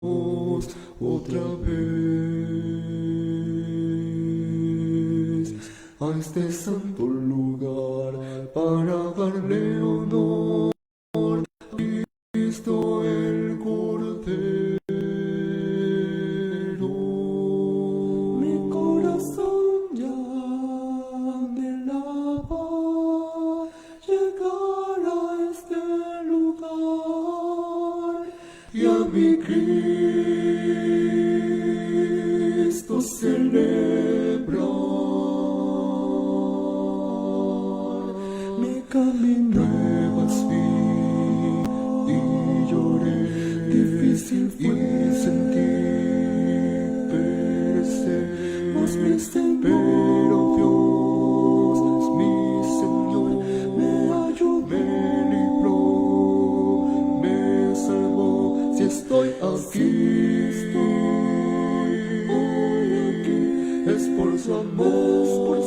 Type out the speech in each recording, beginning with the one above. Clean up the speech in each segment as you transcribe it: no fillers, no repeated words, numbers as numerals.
otra vez a este santo lugar para darle honor a Cristo el Cordero. Mi corazón ya anhelaba llegar a este lugar y a mi Cristo celebrar. Mi camino nuevas vi y lloré, difícil fue y sentí perecer, mas mi Señor, pero Dios, mi Señor, me ayudó, me libró, me salvó. Si estoy aquí, es por su amor,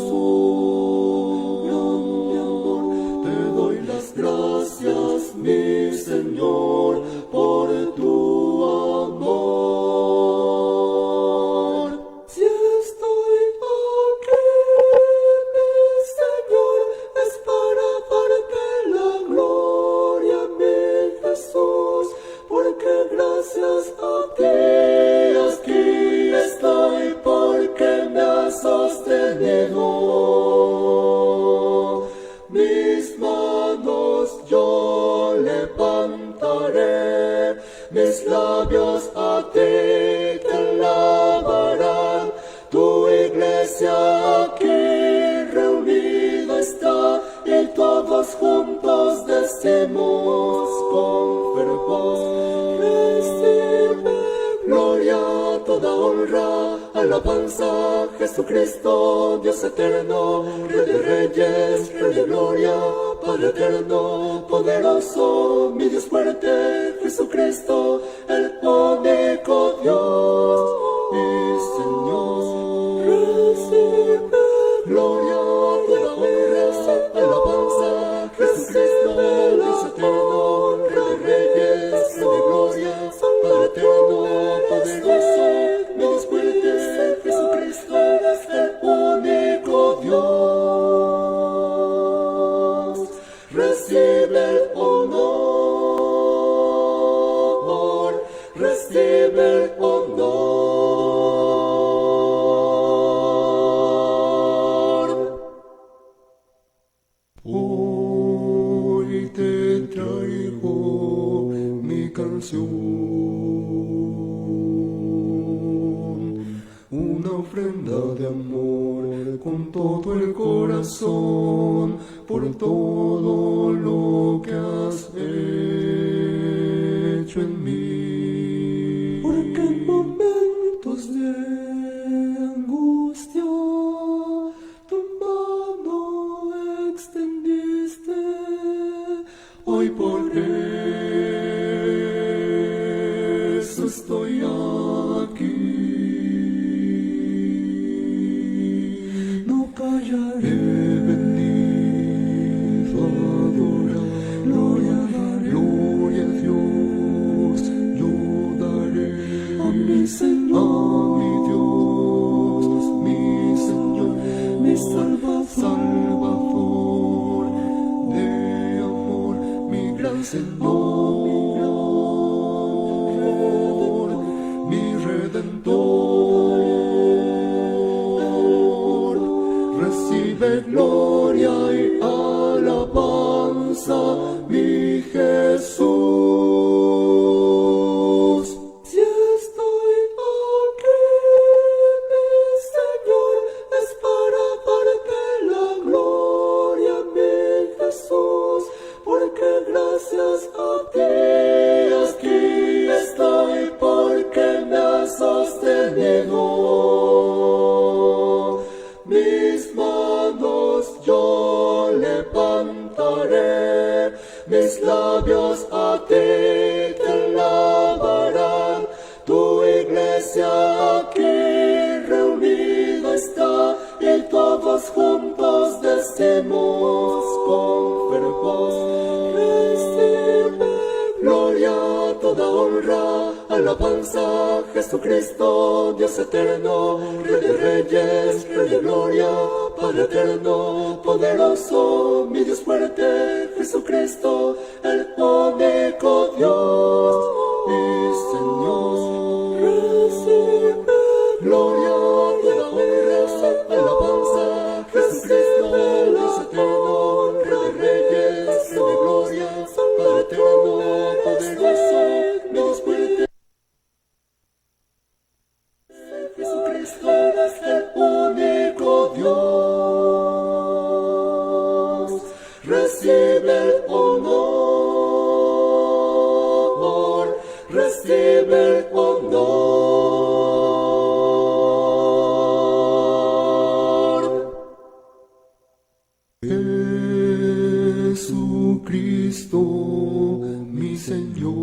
grande amor. Te doy las gracias, mi Señor, por tu amor. Si estoy aquí, mi Señor, es para darte la gloria, mi Jesús, porque gracias a ti aquí estoy, porque me has sostenido. Mis manos yo levantaré, mis labios a ti te alabarán. Tu iglesia aquí reunida está y todos juntos decimos con fervor: recibe gloria, toda honra, alabanza, Jesucristo, Dios eterno, Rey de reyes, Rey de gloria, Padre eterno, poderoso, mi Dios fuerte, Jesucristo, el único Dios y Señor. Recibe gloria, toda honra, alabanza, Jesucristo, Dios eterno, Rey de reyes, Rey de gloria, Padre eterno, poderoso, mi Dios fuerte, Jesucristo, el único Dios. Recibe el honor, recibe el honor. Hoy te traigo mi canción, una ofrenda de amor con todo el corazón, por todo lo que has hecho en mí. Porque en momentos de angustia tu mano extendiste, hoy por eso estoy aquí. No callaré, bendito, adorar, gloria a Dios, yo daré a mi Señor, a mi Dios, mi Señor, mi Salvador de amor, mi gran Señor, mi Redentor. Recibe gloria y alabanza, mi Jesús. Si estoy aquí, alabanza, Jesucristo, Dios eterno, Rey de reyes, Rey de gloria, Padre eterno, poderoso, mi Dios fuerte, Jesucristo, el único Dios y Señor. Recibe gloria y honra, alabanza, Jesucristo, Dios eterno, Rey de reyes, Rey de gloria, Padre eterno, poderoso, mi Dios fuerte. Jesucristo es el único Dios. Recibe el honor, recibe el honor. Jesucristo, mi Señor,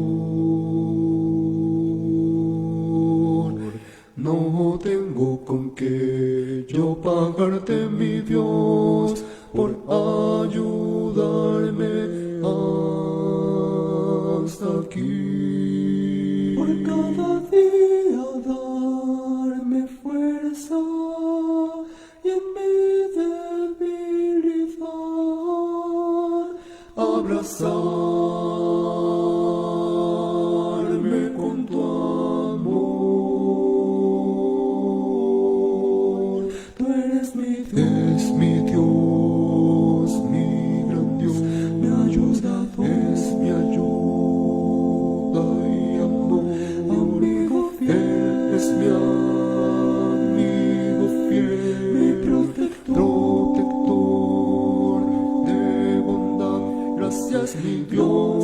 no tengo con qué yo pagarte, mi Dios, por ayudarme hasta aquí. Por cada día darme fuerza y en mi debilidad abrazarme con tu amor. Tú eres mi Dios, mi gran Dios, mi ayudador, es mi ayuda y amor, amigo fiel, es mi amigo fiel, mi protector de bondad. Gracias, mi Dios,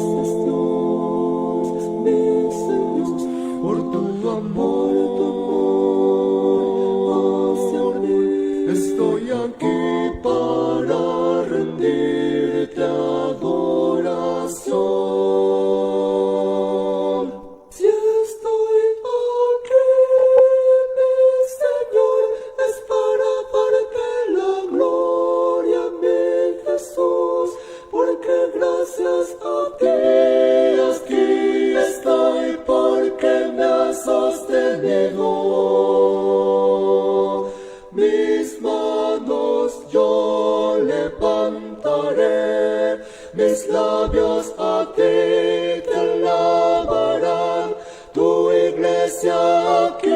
mi Señor, por tu amor. Estoy aquí para rendirte adoración. Si estoy aquí, mi Señor, es para darte la gloria, mi Jesús, porque gracias a ti aquí estoy, porque me has sostenido. Mis manos yo levantaré, mis labios a ti te alabarán. Tu iglesia aquí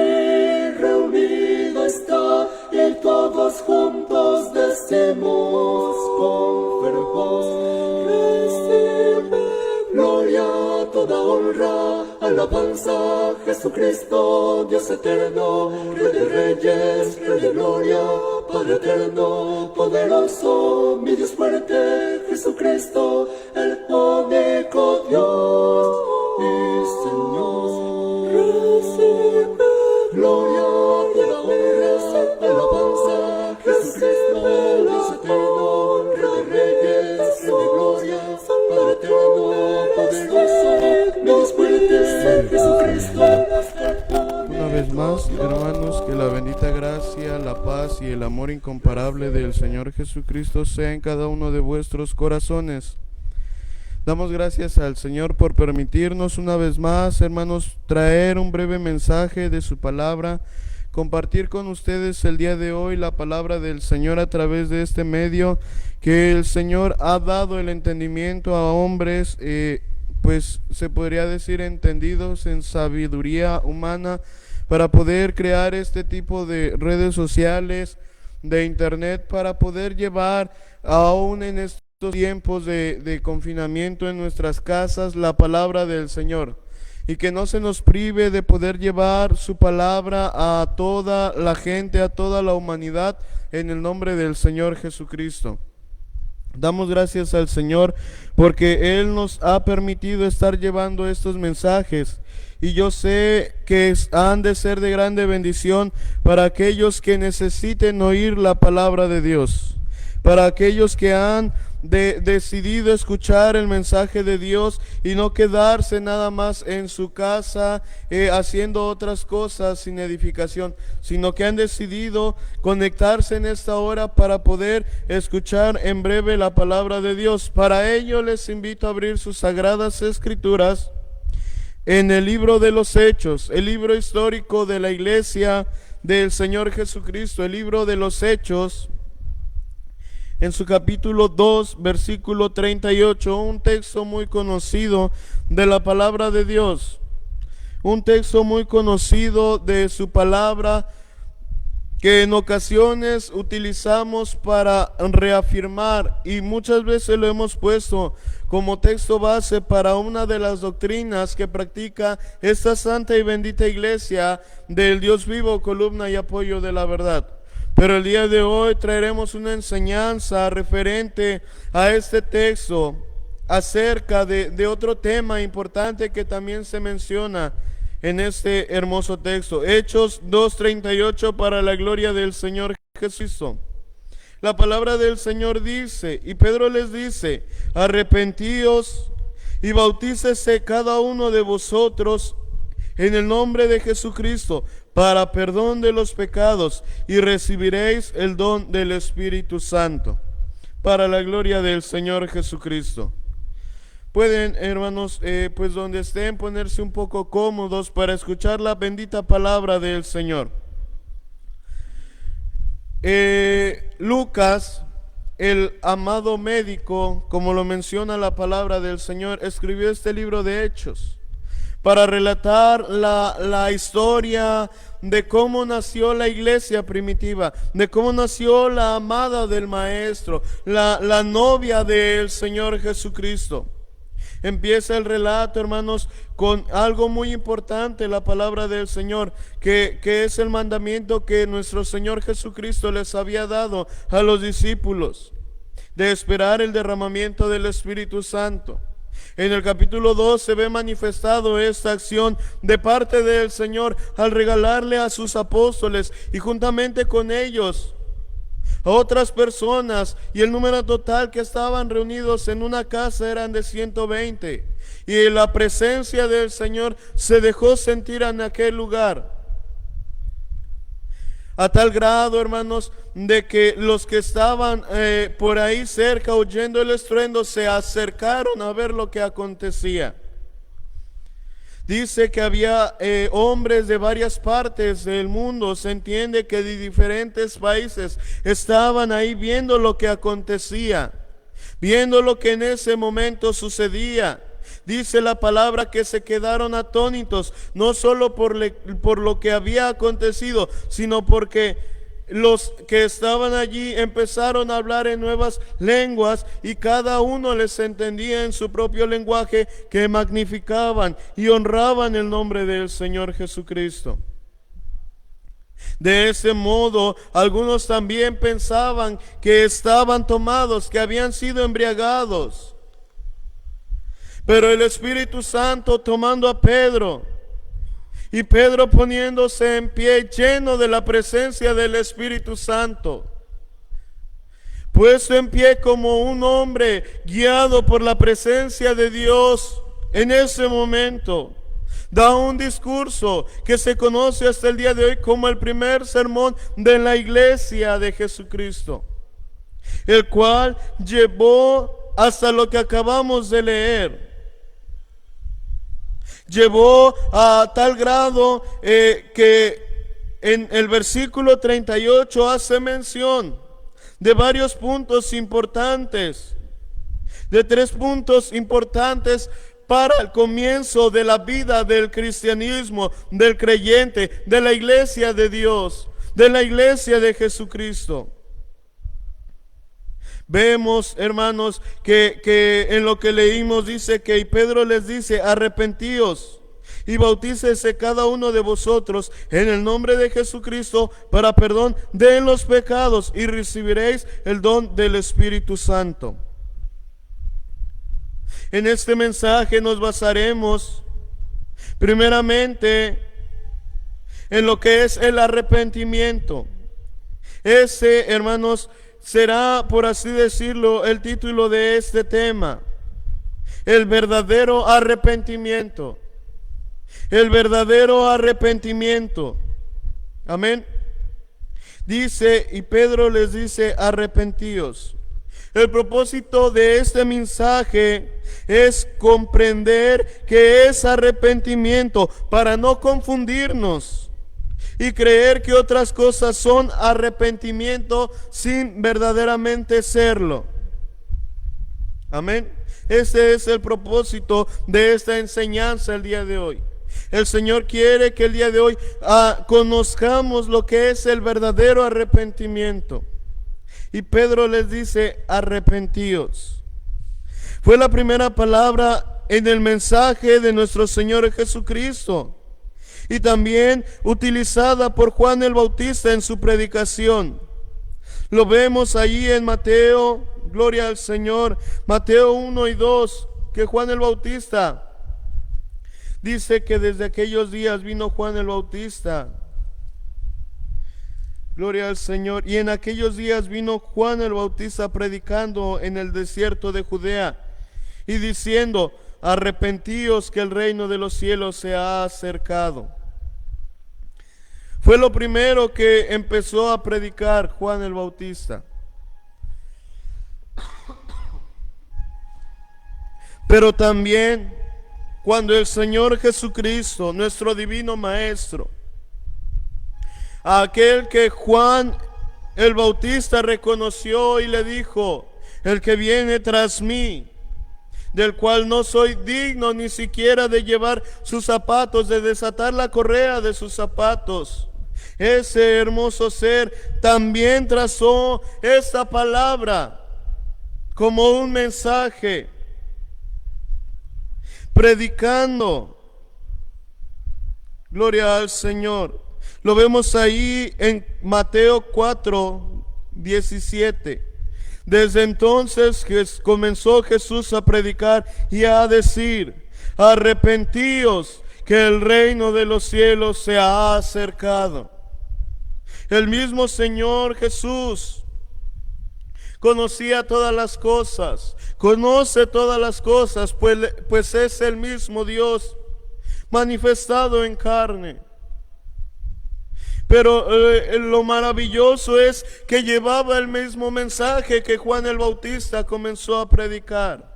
reunida está y todos juntos decimos con fervor. Recibe gloria, toda honra, alabanza, Jesucristo, Dios eterno, Rey de reyes, Rey de gloria, Padre eterno, poderoso, mi Dios fuerte, Jesucristo, el único Dios y Señor. Recibe gloria, toda honra, alabanza, Jesucristo, Dios eterno, Rey de reyes, Rey de gloria, Padre eterno, poderoso, mi Dios fuerte, Jesucristo. Una vez más, hermanos, que la bendita gracia, la paz y el amor incomparable del Señor Jesucristo sea en cada uno de vuestros corazones. Damos gracias al Señor por permitirnos una vez más, hermanos, traer un breve mensaje de su palabra, compartir con ustedes el día de hoy la palabra del Señor a través de este medio que el Señor ha dado el entendimiento a hombres, pues se podría decir entendidos en sabiduría humana, para poder crear este tipo de redes sociales, de internet, para poder llevar aún en estos tiempos de confinamiento en nuestras casas la palabra del Señor, y que no se nos prive de poder llevar su palabra a toda la gente, a toda la humanidad, en el nombre del Señor Jesucristo. Damos gracias al Señor porque Él nos ha permitido estar llevando estos mensajes, y yo sé que han de ser de grande bendición para aquellos que necesiten oír la palabra de Dios, para aquellos que han decidido escuchar el mensaje de Dios y no quedarse nada más en su casa haciendo otras cosas sin edificación, sino que han decidido conectarse en esta hora para poder escuchar en breve la palabra de Dios. Para ello les invito a abrir sus sagradas escrituras en el libro de los Hechos, el libro histórico de la iglesia del Señor Jesucristo, el libro de los Hechos, en su capítulo 2, versículo 38, un texto muy conocido de la palabra de Dios, un texto muy conocido de su palabra, que en ocasiones utilizamos para reafirmar y muchas veces lo hemos puesto como texto base para una de las doctrinas que practica esta santa y bendita iglesia del Dios vivo, columna y apoyo de la verdad. Pero el día de hoy traeremos una enseñanza referente a este texto acerca de otro tema importante que también se menciona en este hermoso texto. Hechos 2:38, para la gloria del Señor Jesucristo. La palabra del Señor dice, y Pedro les dice: arrepentíos y bautícese cada uno de vosotros en el nombre de Jesucristo para perdón de los pecados, y recibiréis el don del Espíritu Santo, para la gloria del Señor Jesucristo. Pueden, hermanos, pues donde estén, ponerse un poco cómodos para escuchar la bendita palabra del Señor. Lucas, el amado médico, como lo menciona la palabra del Señor, escribió este libro de Hechos para relatar la historia de cómo nació la iglesia primitiva, de cómo nació la amada del Maestro, la novia del Señor Jesucristo. Empieza el relato, hermanos, con algo muy importante, la palabra del Señor, que es el mandamiento que nuestro Señor Jesucristo les había dado a los discípulos, de esperar el derramamiento del Espíritu Santo. En el capítulo 2 se ve manifestado esta acción de parte del Señor al regalarle a sus apóstoles y juntamente con ellos a otras personas, y el número total que estaban reunidos en una casa eran de 120, y la presencia del Señor se dejó sentir en aquel lugar, a tal grado, hermanos, de que los que estaban por ahí cerca oyendo el estruendo se acercaron a ver lo que acontecía. Dice que había hombres de varias partes del mundo, se entiende que de diferentes países estaban ahí viendo lo que acontecía, viendo lo que en ese momento sucedía. Dice la palabra que se quedaron atónitos, no solo por lo que había acontecido, sino porque los que estaban allí empezaron a hablar en nuevas lenguas y cada uno les entendía en su propio lenguaje, que magnificaban y honraban el nombre del Señor Jesucristo. De ese modo, algunos también pensaban que estaban tomados, que habían sido embriagados. Pero el Espíritu Santo tomando a Pedro, y Pedro poniéndose en pie, lleno de la presencia del Espíritu Santo, puesto en pie como un hombre guiado por la presencia de Dios, en ese momento da un discurso que se conoce hasta el día de hoy como el primer sermón de la iglesia de Jesucristo, el cual llevó hasta lo que acabamos de leer. Llevó a tal grado que en el versículo 38 hace mención de varios puntos importantes, de 3 puntos importantes para el comienzo de la vida del cristianismo, del creyente, de la iglesia de Dios, de la iglesia de Jesucristo. Vemos, hermanos, que en lo que leímos dice que Pedro les dice: arrepentíos y bautícese cada uno de vosotros en el nombre de Jesucristo para perdón de los pecados, y recibiréis el don del Espíritu Santo. En este mensaje nos basaremos primeramente en lo que es el arrepentimiento. Ese, hermanos, será, por así decirlo, el título de este tema: el verdadero arrepentimiento. El verdadero arrepentimiento. Amén. Dice, y Pedro les dice: arrepentíos. El propósito de este mensaje es comprender que es arrepentimiento para no confundirnos y creer que otras cosas son arrepentimiento sin verdaderamente serlo. Amén. Este es el propósito de esta enseñanza el día de hoy. El Señor quiere que el día de hoy conozcamos lo que es el verdadero arrepentimiento. Y Pedro les dice, arrepentíos. Fue la primera palabra en el mensaje de nuestro Señor Jesucristo. Y también utilizada por Juan el Bautista en su predicación. Lo vemos allí en Mateo, gloria al Señor, Mateo 1 y 2, que Juan el Bautista dice que desde aquellos días vino Juan el Bautista. Gloria al Señor. Y en aquellos días vino Juan el Bautista predicando en el desierto de Judea y diciendo, arrepentíos que el reino de los cielos se ha acercado. Fue lo primero que empezó a predicar Juan el Bautista. Pero también cuando el Señor Jesucristo, nuestro divino Maestro, aquel que Juan el Bautista reconoció y le dijo, el que viene tras mí, del cual no soy digno ni siquiera de llevar sus zapatos, de desatar la correa de sus zapatos. Ese hermoso ser también trazó esta palabra como un mensaje, predicando. Gloria al Señor. Lo vemos ahí en Mateo 4, 17. Desde entonces comenzó Jesús a predicar y a decir, arrepentíos que el reino de los cielos se ha acercado. El mismo Señor Jesús conocía todas las cosas, conoce todas las cosas, pues es el mismo Dios manifestado en carne. Pero lo maravilloso es que llevaba el mismo mensaje que Juan el Bautista comenzó a predicar.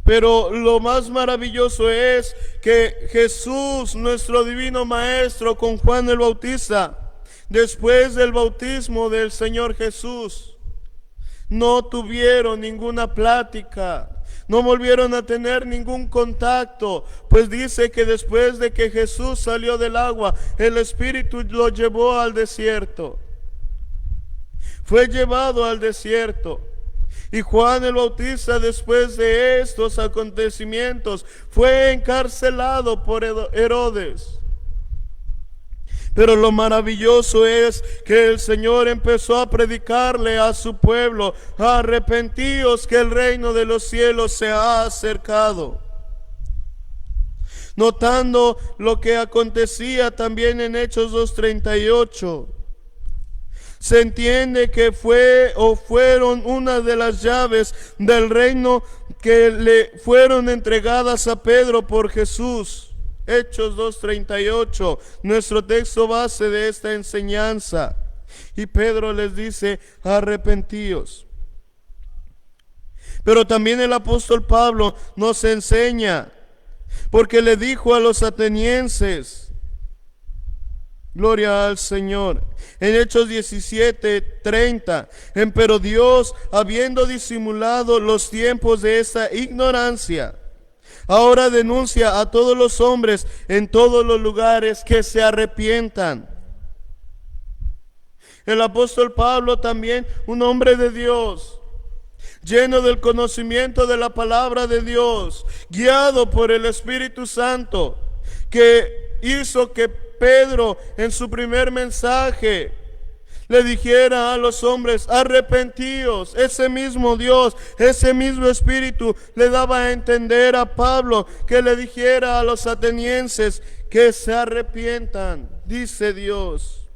Pero lo más maravilloso es que Jesús, nuestro divino Maestro, con Juan el Bautista, después del bautismo del Señor Jesús, no tuvieron ninguna plática. No volvieron a tener ningún contacto, pues dice que después de que Jesús salió del agua, el Espíritu lo llevó al desierto. Fue llevado al desierto. Y Juan el Bautista, después de estos acontecimientos, fue encarcelado por Herodes. Pero lo maravilloso es que el Señor empezó a predicarle a su pueblo, arrepentíos que el reino de los cielos se ha acercado. Notando lo que acontecía también en Hechos 2:38, se entiende que fueron una de las llaves del reino que le fueron entregadas a Pedro por Jesús. Hechos 2:38, nuestro texto base de esta enseñanza. Y Pedro les dice, arrepentíos. Pero también el apóstol Pablo nos enseña, porque le dijo a los atenienses, gloria al Señor, en Hechos 17:30, pero Dios, habiendo disimulado los tiempos de esta ignorancia, ahora denuncia a todos los hombres en todos los lugares que se arrepientan. El apóstol Pablo también, un hombre de Dios, lleno del conocimiento de la palabra de Dios, guiado por el Espíritu Santo, que hizo que Pedro en su primer mensaje le dijera a los hombres, arrepentíos. Ese mismo Dios, ese mismo Espíritu le daba a entender a Pablo que le dijera a los atenienses que se arrepientan, dice Dios.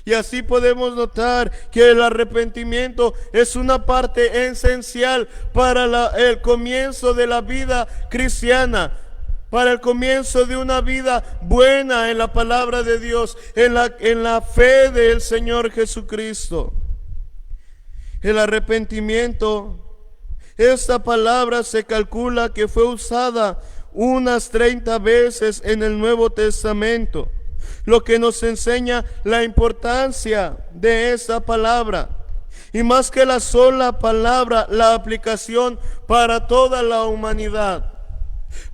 Y así podemos notar que el arrepentimiento es una parte esencial para el comienzo de la vida cristiana. para el comienzo de una vida buena en la palabra de Dios, en la fe del Señor Jesucristo. El arrepentimiento, esta palabra se calcula que fue usada unas 30 veces en el Nuevo Testamento, lo que nos enseña la importancia de esa palabra. Y más que la sola palabra, la aplicación para toda la humanidad.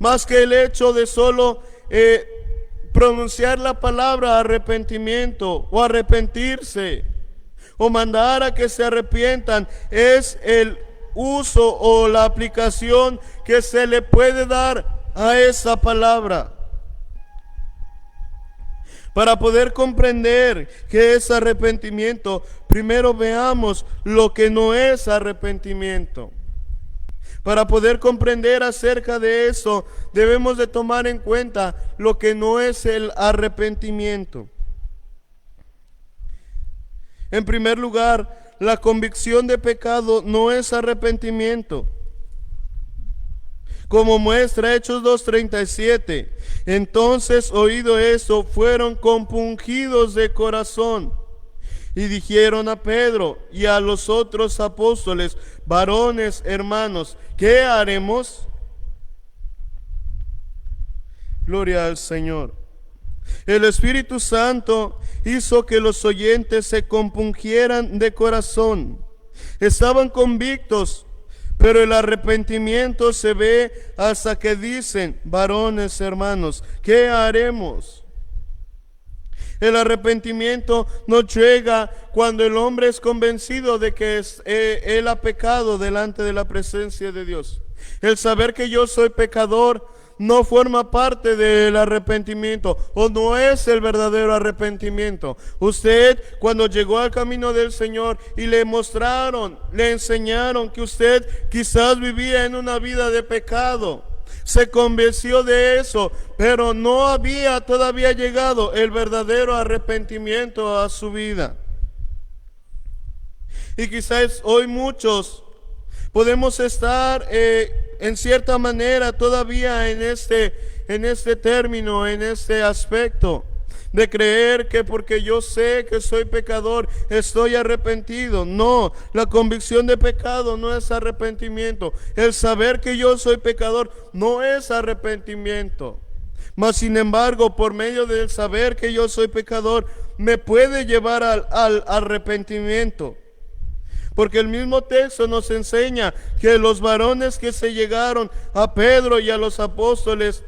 Más que el hecho de solo pronunciar la palabra arrepentimiento o arrepentirse o mandar a que se arrepientan, es el uso o la aplicación que se le puede dar a esa palabra. Para poder comprender qué es arrepentimiento, primero veamos lo que no es arrepentimiento. Para poder comprender acerca de eso, debemos de tomar en cuenta lo que no es el arrepentimiento. En primer lugar, la convicción de pecado no es arrepentimiento. Como muestra Hechos 2:37, entonces oído esto, fueron compungidos de corazón y dijeron a Pedro y a los otros apóstoles: varones, hermanos, ¿qué haremos? Gloria al Señor. El Espíritu Santo hizo que los oyentes se compungieran de corazón. Estaban convictos, pero el arrepentimiento se ve hasta que dicen: varones, hermanos, ¿qué haremos? El arrepentimiento no llega cuando el hombre es convencido de que él ha pecado delante de la presencia de Dios. El saber que yo soy pecador no forma parte del arrepentimiento, o no es el verdadero arrepentimiento. Usted, cuando llegó al camino del Señor y le mostraron, le enseñaron que usted quizás vivía en una vida de pecado, se convenció de eso, pero no había todavía llegado el verdadero arrepentimiento a su vida. Y quizás hoy muchos podemos estar en cierta manera todavía en este término, en este aspecto de creer que porque yo sé que soy pecador, estoy arrepentido. No, la convicción de pecado no es arrepentimiento. El saber que yo soy pecador no es arrepentimiento. Mas sin embargo, por medio del saber que yo soy pecador, me puede llevar al arrepentimiento. Porque el mismo texto nos enseña que los varones que se llegaron a Pedro y a los apóstoles,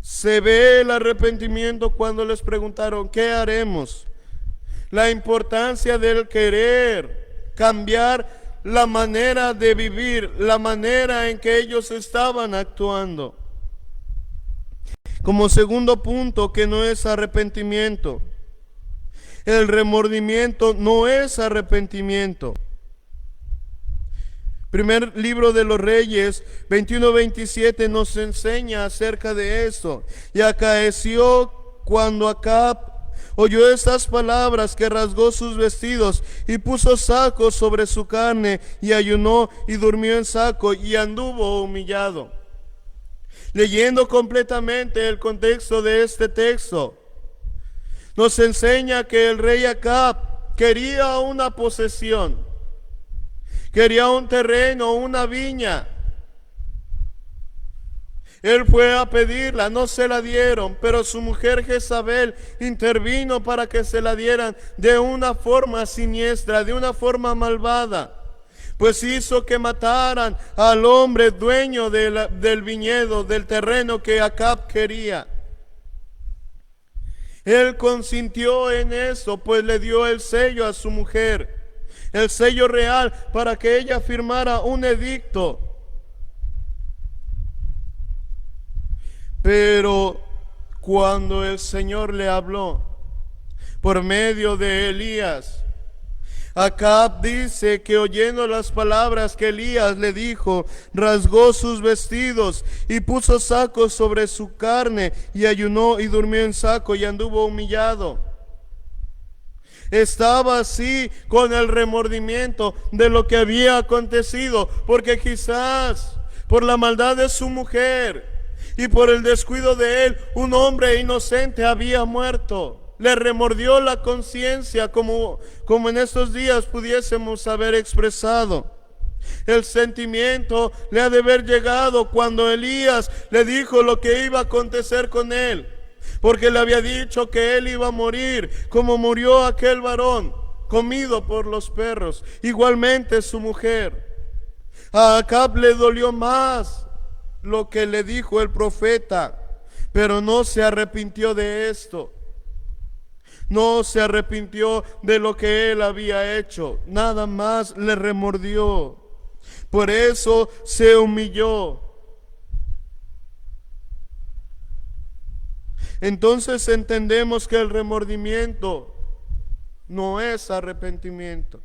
se ve el arrepentimiento cuando les preguntaron: ¿qué haremos? La importancia del querer cambiar la manera de vivir, la manera en que ellos estaban actuando. Como segundo punto, que no es arrepentimiento. El remordimiento no es arrepentimiento. Primer libro de los Reyes 21-27 nos enseña acerca de esto. Y acaeció cuando Acab oyó estas palabras que rasgó sus vestidos y puso saco sobre su carne y ayunó y durmió en saco y anduvo humillado. Leyendo completamente el contexto de este texto, nos enseña que el rey Acab quería una posesión, quería un terreno, una viña. Él fue a pedirla, no se la dieron, pero su mujer Jezabel intervino para que se la dieran de una forma siniestra, de una forma malvada. Pues hizo que mataran al hombre dueño del viñedo, del terreno que Acab quería. Él consintió en eso, pues le dio el sello a su mujer, el sello real, para que ella firmara un edicto. Pero cuando el Señor le habló por medio de Elías, Acab dice que oyendo las palabras que Elías le dijo, rasgó sus vestidos y puso saco sobre su carne y ayunó y durmió en saco y anduvo humillado. Estaba así con el remordimiento de lo que había acontecido, porque quizás por la maldad de su mujer, y por el descuido de él, un hombre inocente había muerto. Le remordió la conciencia, como en estos días pudiésemos haber expresado. El sentimiento le ha de haber llegado cuando Elías le dijo lo que iba a acontecer con él, porque le había dicho que él iba a morir como murió aquel varón, comido por los perros. Igualmente su mujer. A Acab le dolió más lo que le dijo el profeta, pero no se arrepintió de esto. No se arrepintió de lo que él había hecho, nada más le remordió. Por eso se humilló. Entonces entendemos que el remordimiento no es arrepentimiento.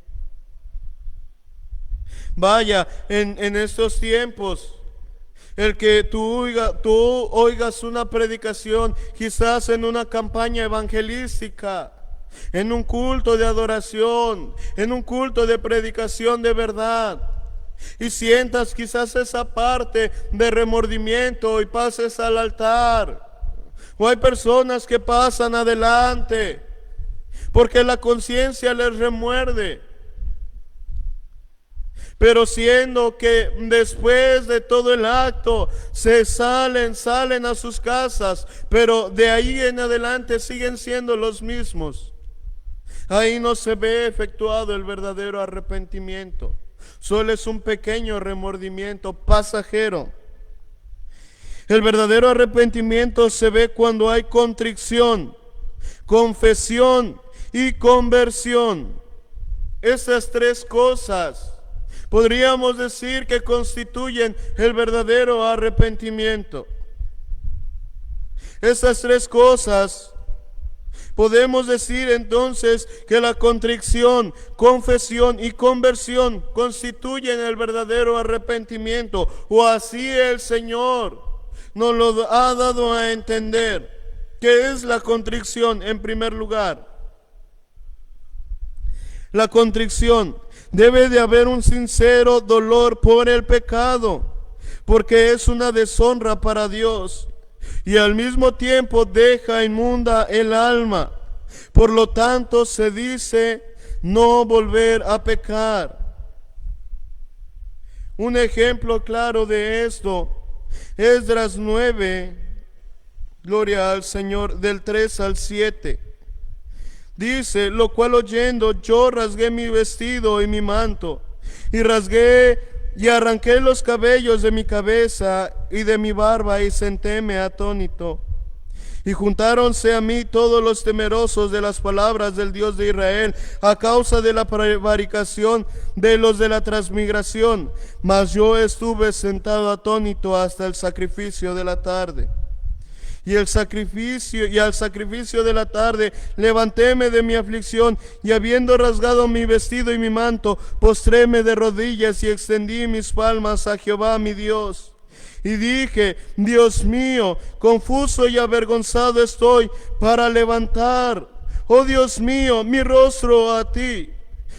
Vaya, en estos tiempos, el que tú oigas una predicación, quizás en una campaña evangelística, en un culto de adoración, en un culto de predicación de verdad, y sientas quizás esa parte de remordimiento y pases al altar. O hay personas que pasan adelante porque la conciencia les remuerde. Pero siendo que después de todo el acto salen a sus casas, pero de ahí en adelante siguen siendo los mismos. Ahí no se ve efectuado el verdadero arrepentimiento. Solo es un pequeño remordimiento pasajero. El verdadero arrepentimiento se ve cuando hay contrición, confesión y conversión. Esas tres cosas podríamos decir que constituyen el verdadero arrepentimiento. Esas tres cosas podemos decir entonces que la contrición, confesión y conversión constituyen el verdadero arrepentimiento, o así el Señor nos lo ha dado a entender. ¿Qué es la contrición en primer lugar? La contrición: debe de haber un sincero dolor por el pecado, porque es una deshonra para Dios y al mismo tiempo deja inmunda el alma. Por lo tanto se dice no volver a pecar. Un ejemplo claro de esto, Esdras 9, gloria al Señor, del 3 al 7. Dice: lo cual oyendo, yo rasgué mi vestido y mi manto, y arranqué los cabellos de mi cabeza y de mi barba, y sentéme atónito. Y juntáronse a mí todos los temerosos de las palabras del Dios de Israel, a causa de la prevaricación de los de la transmigración. Mas yo estuve sentado atónito hasta el sacrificio de la tarde. Y al sacrificio de la tarde levantéme de mi aflicción, y habiendo rasgado mi vestido y mi manto, postréme de rodillas y extendí mis palmas a Jehová mi Dios. Y dije: Dios mío, confuso y avergonzado estoy para levantar, oh Dios mío, mi rostro a ti,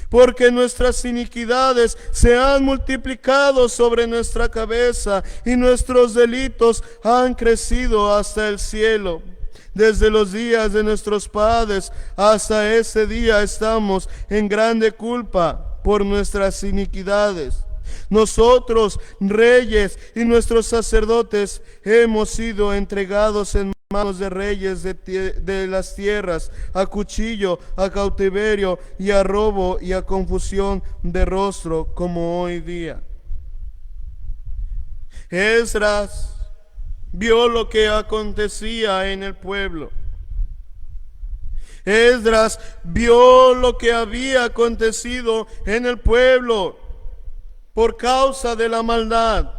porque nuestras iniquidades se han multiplicado sobre nuestra cabeza, y nuestros delitos han crecido hasta el cielo. Desde los días de nuestros padres hasta ese día estamos en grande culpa por nuestras iniquidades. Nosotros, reyes, y nuestros sacerdotes hemos sido entregados en manos de reyes de las tierras, a cuchillo, a cautiverio y a robo y a confusión de rostro, como hoy día. Esdras vio lo que acontecía en el pueblo. Esdras vio lo que había acontecido en el pueblo por causa de la maldad.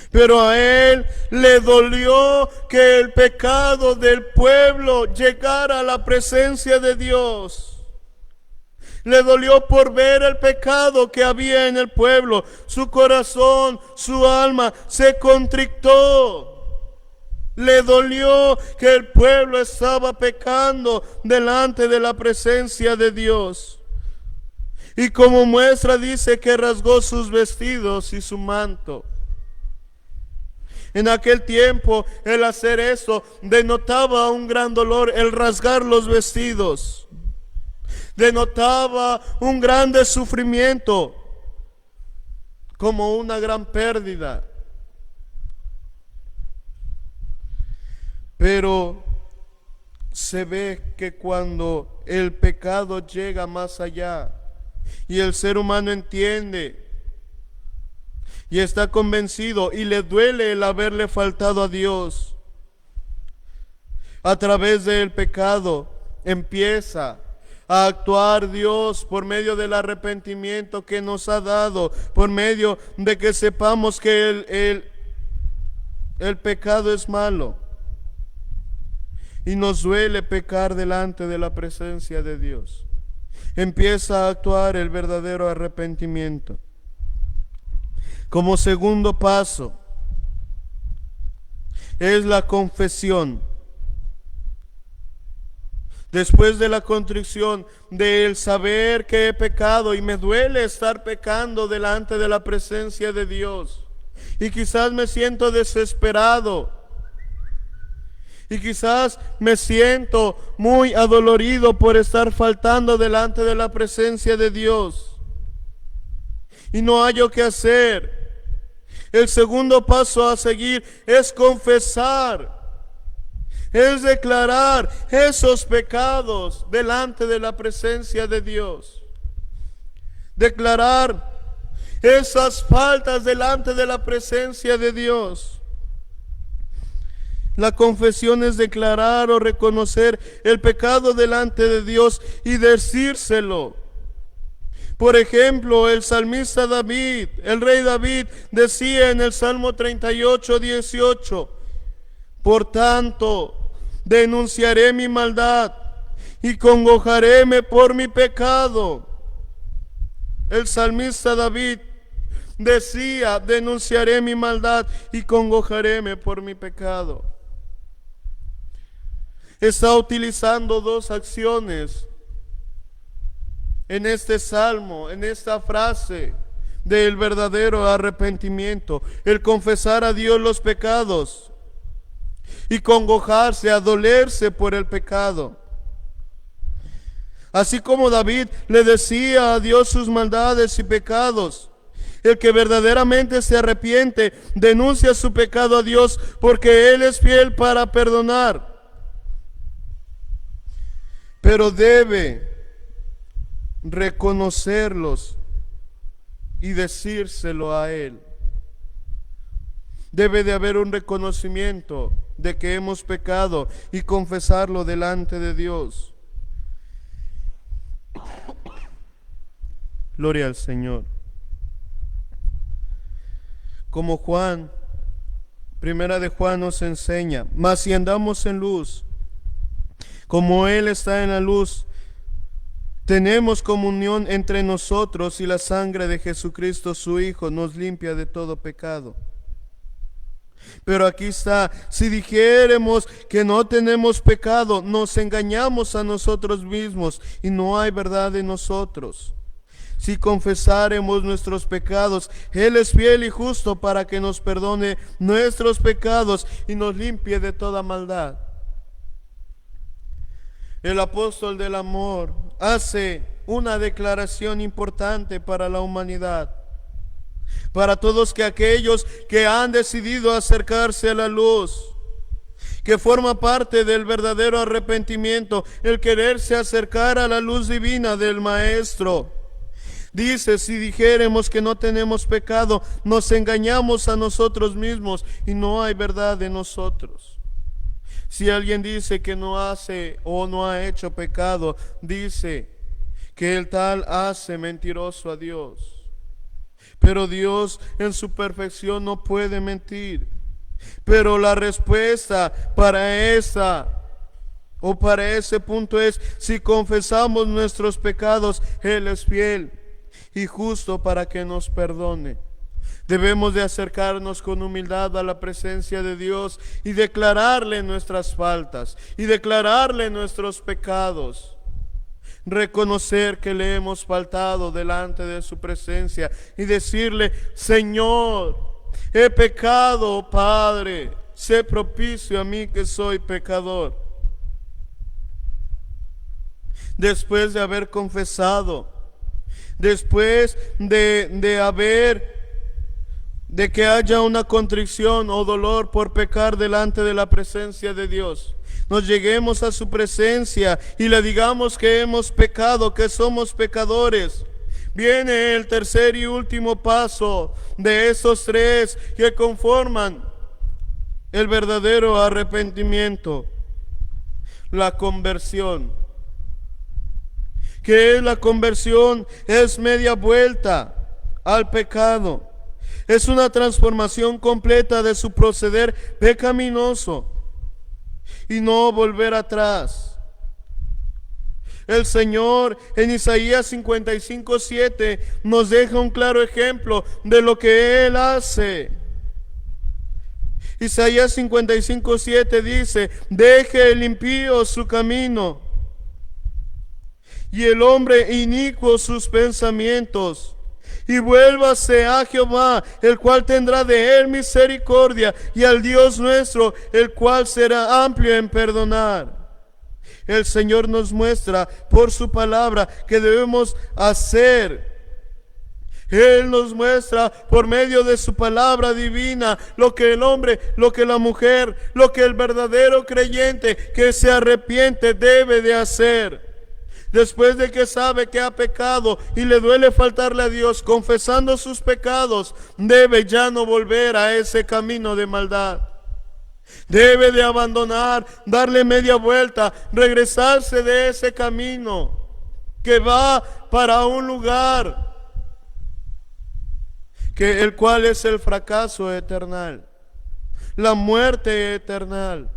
Pero a él le dolió que el pecado del pueblo llegara a la presencia de Dios. Le dolió por ver el pecado que había en el pueblo. Su corazón, su alma se contrictó. Le dolió que el pueblo estaba pecando delante de la presencia de Dios. Y como muestra dice que rasgó sus vestidos y su manto. En aquel tiempo el hacer eso denotaba un gran dolor, el rasgar los vestidos. Denotaba un grande sufrimiento, como una gran pérdida. Pero se ve que cuando el pecado llega más allá y el ser humano entiende y está convencido y le duele el haberle faltado a Dios, a través del pecado empieza a actuar Dios por medio del arrepentimiento que nos ha dado, por medio de que sepamos que el pecado es malo y nos duele pecar delante de la presencia de Dios. Empieza a actuar el verdadero arrepentimiento. Como segundo paso es la confesión. Después de la contrición, del saber que he pecado y me duele estar pecando delante de la presencia de Dios, y quizás me siento desesperado, y quizás me siento muy adolorido por estar faltando delante de la presencia de Dios, y no hallo qué hacer. El segundo paso a seguir es confesar. Es declarar esos pecados delante de la presencia de Dios. Declarar esas faltas delante de la presencia de Dios. La confesión es declarar o reconocer el pecado delante de Dios y decírselo. Por ejemplo, el salmista David, el rey David, decía en el Salmo 38, 18, por tanto, denunciaré mi maldad y congojaréme por mi pecado. El salmista David decía, denunciaré mi maldad y congojaréme por mi pecado. Está utilizando dos acciones en este salmo, en esta frase del verdadero arrepentimiento: el confesar a Dios los pecados y congojarse, a dolerse por el pecado. Así como David le decía a Dios sus maldades y pecados, el que verdaderamente se arrepiente denuncia su pecado a Dios, porque Él es fiel para perdonar. Pero debe reconocerlos y decírselo a Él. Debe de haber un reconocimiento de que hemos pecado y confesarlo delante de Dios. Gloria al Señor. Como Juan, primera de Juan nos enseña, mas si andamos en luz, como Él está en la luz, tenemos comunión entre nosotros y la sangre de Jesucristo su Hijo nos limpia de todo pecado. Pero aquí está, si dijéremos que no tenemos pecado, nos engañamos a nosotros mismos y no hay verdad en nosotros. Si confesáremos nuestros pecados, Él es fiel y justo para que nos perdone nuestros pecados y nos limpie de toda maldad. El apóstol del amor hace una declaración importante para la humanidad, para todos aquellos que han decidido acercarse a la luz, que forma parte del verdadero arrepentimiento, el quererse acercar a la luz divina del Maestro. Dice, si dijéremos que no tenemos pecado, nos engañamos a nosotros mismos y no hay verdad en nosotros. Si alguien dice que no hace o no ha hecho pecado, dice que el tal hace mentiroso a Dios. Pero Dios en su perfección no puede mentir. Pero la respuesta para ese punto es, si confesamos nuestros pecados, Él es fiel y justo para que nos perdone. Debemos de acercarnos con humildad a la presencia de Dios y declararle nuestras faltas y declararle nuestros pecados. Reconocer que le hemos faltado delante de su presencia y decirle, Señor, he pecado, Padre, sé propicio a mí que soy pecador. Después de haber confesado, después de que haya una contrición o dolor por pecar delante de la presencia de Dios, nos lleguemos a su presencia y le digamos que hemos pecado, que somos pecadores. Viene el tercer y último paso de esos tres que conforman el verdadero arrepentimiento: la conversión. ¿Qué es la conversión? Es media vuelta al pecado. Es una transformación completa de su proceder pecaminoso y no volver atrás. El Señor en Isaías 55:7 nos deja un claro ejemplo de lo que Él hace. Isaías 55:7 dice: deje el impío su camino y el hombre inicuo sus pensamientos, y vuélvase a Jehová, el cual tendrá de él misericordia, y al Dios nuestro, el cual será amplio en perdonar. El Señor nos muestra por su palabra que debemos hacer. Él nos muestra por medio de su palabra divina lo que el hombre, lo que la mujer, lo que el verdadero creyente que se arrepiente debe de hacer. Después de que sabe que ha pecado y le duele faltarle a Dios, confesando sus pecados, debe ya no volver a ese camino de maldad. Debe de abandonar, darle media vuelta, regresarse de ese camino que va para un lugar el cual es el fracaso eterno, la muerte eterna.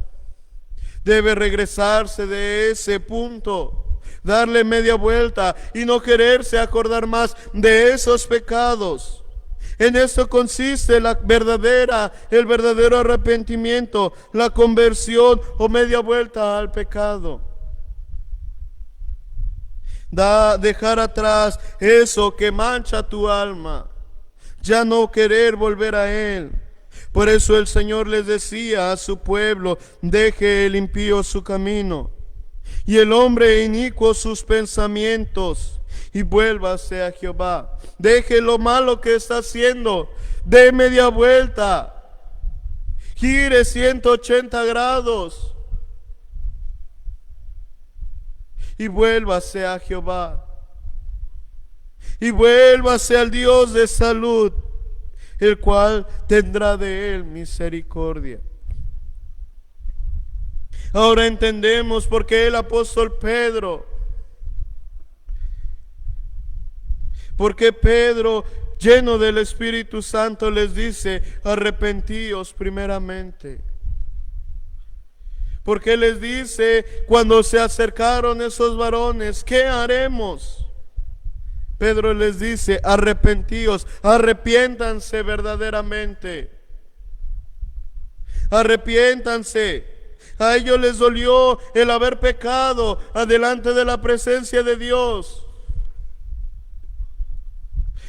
Debe regresarse de ese punto, darle media vuelta y no quererse acordar más de esos pecados. En esto consiste el verdadero arrepentimiento, la conversión o media vuelta al pecado. Dejar atrás eso que mancha tu alma, ya no querer volver a él. Por eso el Señor les decía a su pueblo: deje el impío su camino y el hombre inicuo sus pensamientos, y vuélvase a Jehová. Deje lo malo que está haciendo, dé media vuelta, gire 180 grados y vuélvase a Jehová. Y vuélvase al Dios de salud, el cual tendrá de él misericordia. Ahora entendemos por qué el apóstol Pedro, porque Pedro, lleno del Espíritu Santo, les dice: arrepentíos primeramente. Porque les dice, cuando se acercaron esos varones: ¿qué haremos? Pedro les dice: arrepentíos, arrepiéntanse verdaderamente. Arrepiéntanse. A ellos les dolió el haber pecado adelante de la presencia de Dios.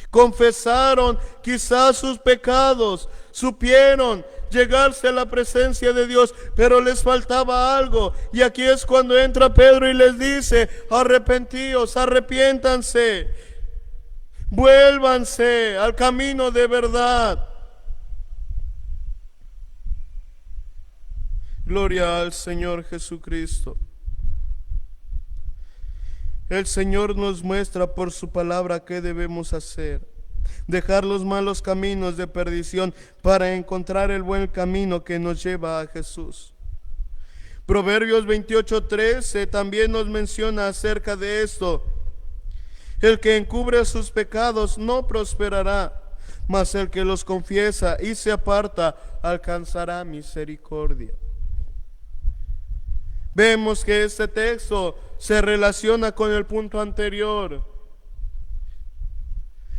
Confesaron quizás sus pecados, supieron llegarse a la presencia de Dios, pero les faltaba algo. Y aquí es cuando entra Pedro y les dice: arrepentíos, arrepiéntanse, vuélvanse al camino de verdad. Gloria al Señor Jesucristo. El Señor nos muestra por su palabra qué debemos hacer: dejar los malos caminos de perdición para encontrar el buen camino que nos lleva a Jesús. Proverbios 28:13 también nos menciona acerca de esto: el que encubre sus pecados no prosperará, mas el que los confiesa y se aparta alcanzará misericordia. Vemos que este texto se relaciona con el punto anterior: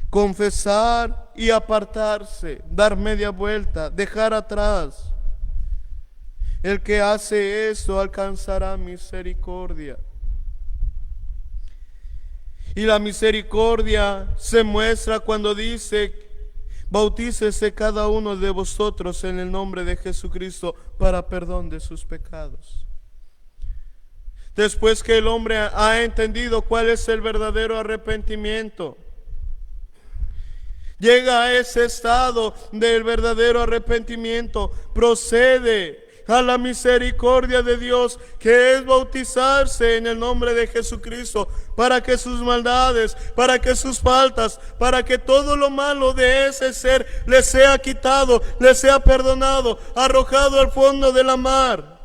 confesar y apartarse, dar media vuelta, dejar atrás. El que hace esto alcanzará misericordia. Y la misericordia se muestra cuando dice: Bautícese cada uno de vosotros en el nombre de Jesucristo para perdón de sus pecados. Después que el hombre ha entendido cuál es el verdadero arrepentimiento, llega a ese estado del verdadero arrepentimiento, procede a la misericordia de Dios, que es bautizarse en el nombre de Jesucristo, para que sus maldades, para que sus faltas, para que todo lo malo de ese ser le sea quitado, le sea perdonado, arrojado al fondo de la mar,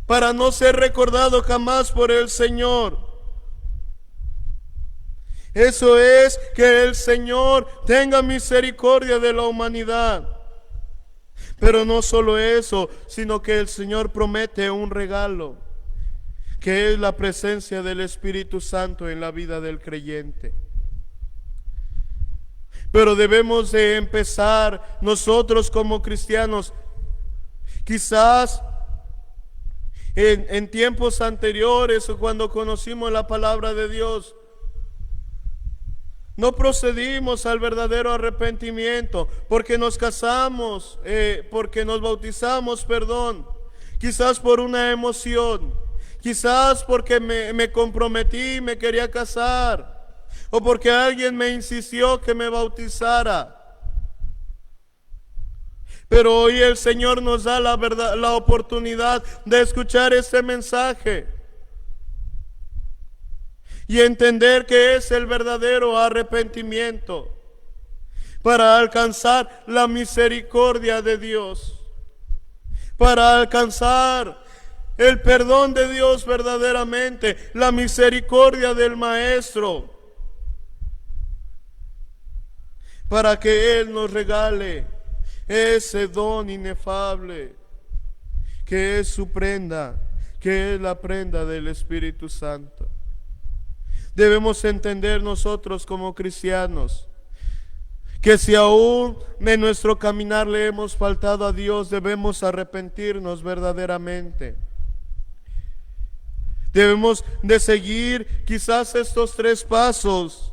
para no ser recordado jamás por el Señor. Eso es, que el Señor tenga misericordia de la humanidad. Pero no solo eso, sino que el Señor promete un regalo, que es la presencia del Espíritu Santo en la vida del creyente. Pero debemos de empezar nosotros como cristianos, quizás en tiempos anteriores o cuando conocimos la palabra de Dios, no procedimos al verdadero arrepentimiento porque nos casamos, porque nos bautizamos, quizás por una emoción, quizás porque me comprometí, me quería casar, o porque alguien me insistió que me bautizara. Pero hoy el Señor nos da la oportunidad de escuchar este mensaje y entender que es el verdadero arrepentimiento para alcanzar la misericordia de Dios, para alcanzar el perdón de Dios verdaderamente, la misericordia del Maestro, para que Él nos regale ese don inefable que es su prenda, que es la prenda del Espíritu Santo. Debemos entender nosotros como cristianos que si aún en nuestro caminar le hemos faltado a Dios, debemos arrepentirnos verdaderamente. Debemos de seguir quizás estos 3 pasos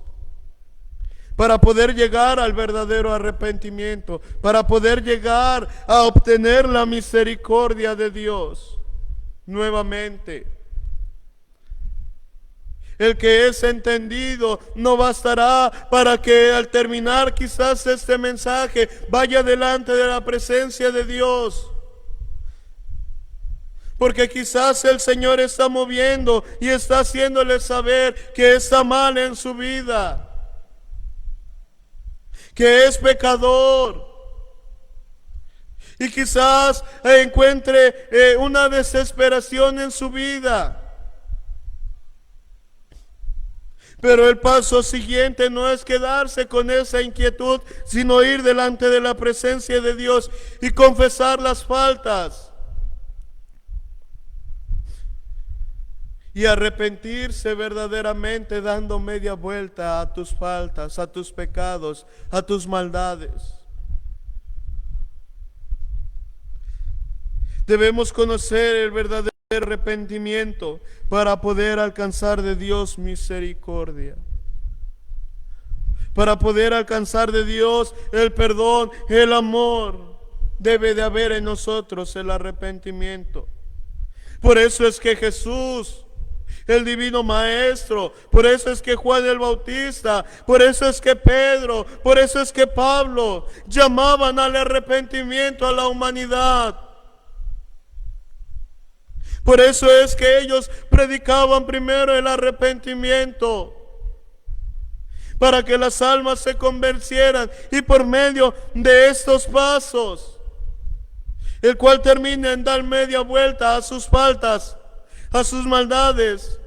para poder llegar al verdadero arrepentimiento, para poder llegar a obtener la misericordia de Dios nuevamente. El que es entendido no bastará para que al terminar quizás este mensaje vaya delante de la presencia de Dios. Porque quizás el Señor está moviendo y está haciéndole saber que está mal en su vida, que es pecador. Y quizás encuentre una desesperación en su vida. Pero el paso siguiente no es quedarse con esa inquietud, sino ir delante de la presencia de Dios y confesar las faltas. Y arrepentirse verdaderamente, dando media vuelta a tus faltas, a tus pecados, a tus maldades. Debemos conocer el verdadero arrepentimiento para poder alcanzar de Dios misericordia, para poder alcanzar de Dios el perdón, el amor. Debe de haber en nosotros el arrepentimiento. Por eso es que Jesús, el divino Maestro, por eso es que Juan el Bautista, por eso es que Pedro, por eso es que Pablo llamaban al arrepentimiento a la humanidad. Por eso es que ellos predicaban primero el arrepentimiento, para que las almas se convirtieran, y por medio de estos pasos, el cual termina en dar media vuelta a sus faltas, a sus maldades,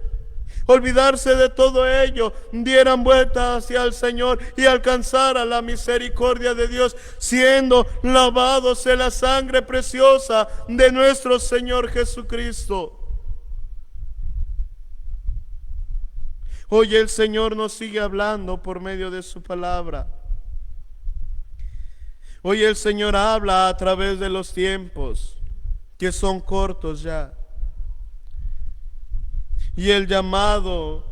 olvidarse de todo ello, dieran vuelta hacia el Señor y alcanzara la misericordia de Dios, siendo lavados en la sangre preciosa de nuestro Señor Jesucristo. Hoy el Señor nos sigue hablando por medio de su palabra. Hoy el Señor habla a través de los tiempos, que son cortos ya. Y el llamado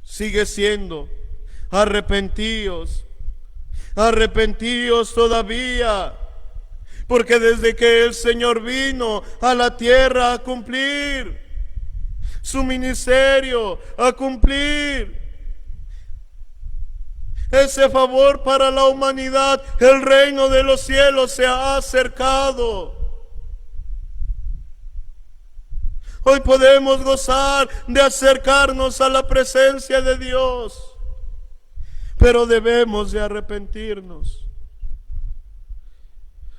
sigue siendo: arrepentíos, arrepentíos todavía, porque desde que el Señor vino a la tierra a cumplir su ministerio, a cumplir ese favor para la humanidad, el reino de los cielos se ha acercado. Hoy podemos gozar de acercarnos a la presencia de Dios, pero debemos de arrepentirnos.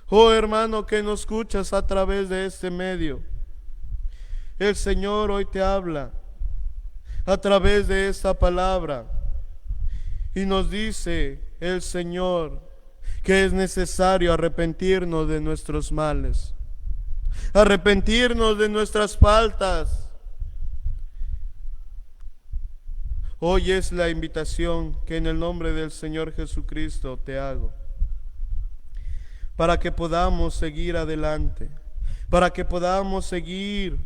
Oh hermano que nos escuchas a través de este medio, el Señor hoy te habla a través de esta palabra y nos dice el Señor que es necesario arrepentirnos de nuestros males, arrepentirnos de nuestras faltas. Hoy es la invitación que en el nombre del Señor Jesucristo te hago, para que podamos seguir adelante, para que podamos seguir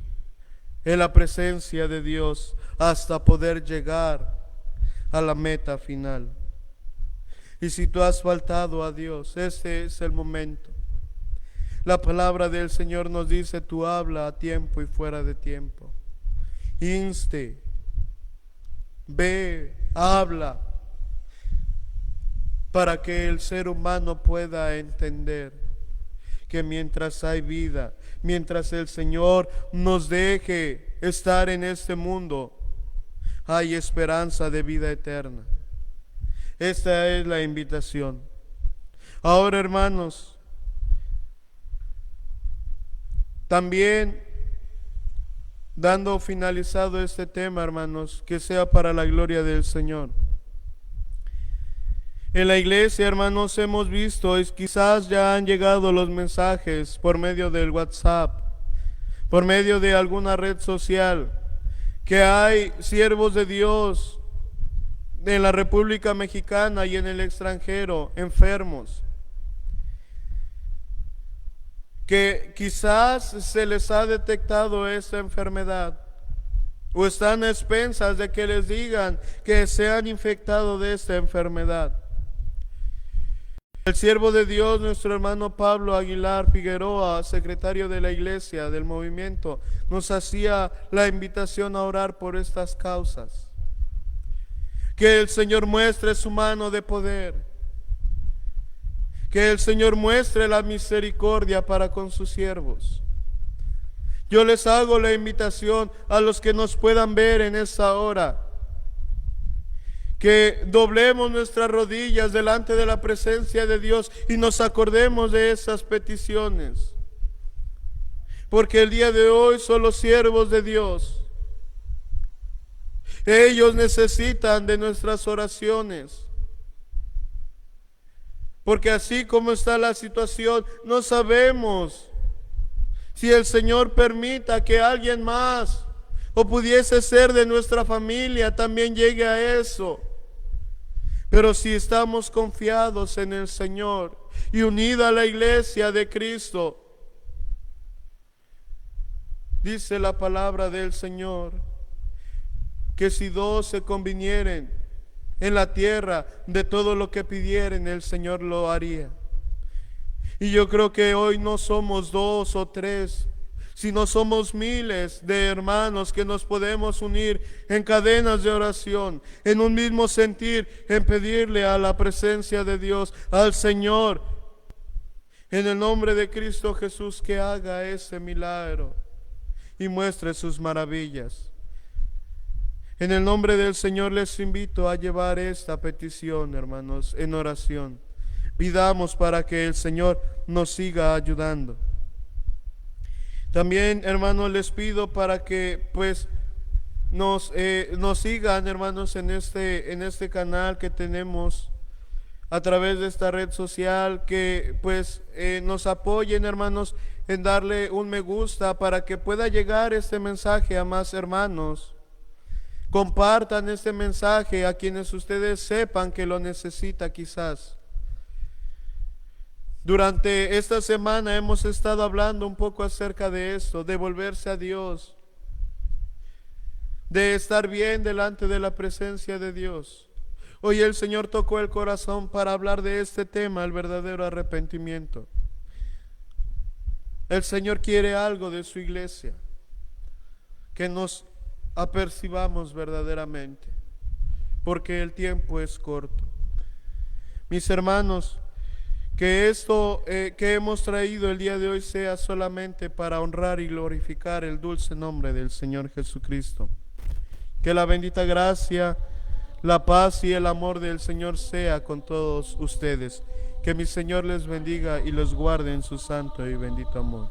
en la presencia de Dios hasta poder llegar a la meta final. Y si tú has faltado a Dios, este es el momento. La palabra del Señor nos dice: tú habla a tiempo y fuera de tiempo. Inste, ve, habla, para que el ser humano pueda entender que mientras hay vida, mientras el Señor nos deje estar en este mundo, hay esperanza de vida eterna. Esta es la invitación. Ahora, hermanos, también dando finalizado este tema, hermanos, que sea para la gloria del Señor. En la iglesia, hermanos, hemos visto, quizás ya han llegado los mensajes por medio del WhatsApp, por medio de alguna red social, que hay siervos de Dios en la República Mexicana y en el extranjero, enfermos, que quizás se les ha detectado esta enfermedad, o están a expensas de que les digan que se han infectado de esta enfermedad. El siervo de Dios, nuestro hermano Pablo Aguilar Figueroa, secretario de la iglesia, del movimiento, nos hacía la invitación a orar por estas causas. Que el Señor muestre su mano de poder. Que el Señor muestre la misericordia para con sus siervos. Yo les hago la invitación a los que nos puedan ver en esta hora, que doblemos nuestras rodillas delante de la presencia de Dios y nos acordemos de esas peticiones. Porque el día de hoy son los siervos de Dios. Ellos necesitan de nuestras oraciones. Porque así como está la situación, no sabemos si el Señor permita que alguien más, o pudiese ser de nuestra familia, también llegue a eso. Pero si estamos confiados en el Señor y unida a la iglesia de Cristo, dice la palabra del Señor, que si dos se convinieren en la tierra de todo lo que pidieren, el Señor lo haría. Y yo creo que hoy no somos dos o tres, sino somos miles de hermanos que nos podemos unir en cadenas de oración, en un mismo sentir, en pedirle a la presencia de Dios, al Señor, en el nombre de Cristo Jesús, que haga ese milagro y muestre sus maravillas. En el nombre del Señor les invito a llevar esta petición, hermanos, en oración. Pidamos para que el Señor nos siga ayudando. También, hermanos, les pido para que pues nos sigan, hermanos, en este canal que tenemos a través de esta red social, que pues nos apoyen, hermanos, en darle un me gusta para que pueda llegar este mensaje a más hermanos. Compartan este mensaje a quienes ustedes sepan que lo necesita quizás. Durante esta semana hemos estado hablando un poco acerca de esto, de volverse a Dios, de estar bien delante de la presencia de Dios. Hoy el Señor tocó el corazón para hablar de este tema, el verdadero arrepentimiento. El Señor quiere algo de su iglesia, que nos apercibamos verdaderamente, porque el tiempo es corto. Mis hermanos, que esto que hemos traído el día de hoy sea solamente para honrar y glorificar el dulce nombre del Señor Jesucristo. Que la bendita gracia, la paz y el amor del Señor sea con todos ustedes. Que mi Señor les bendiga y los guarde en su santo y bendito amor.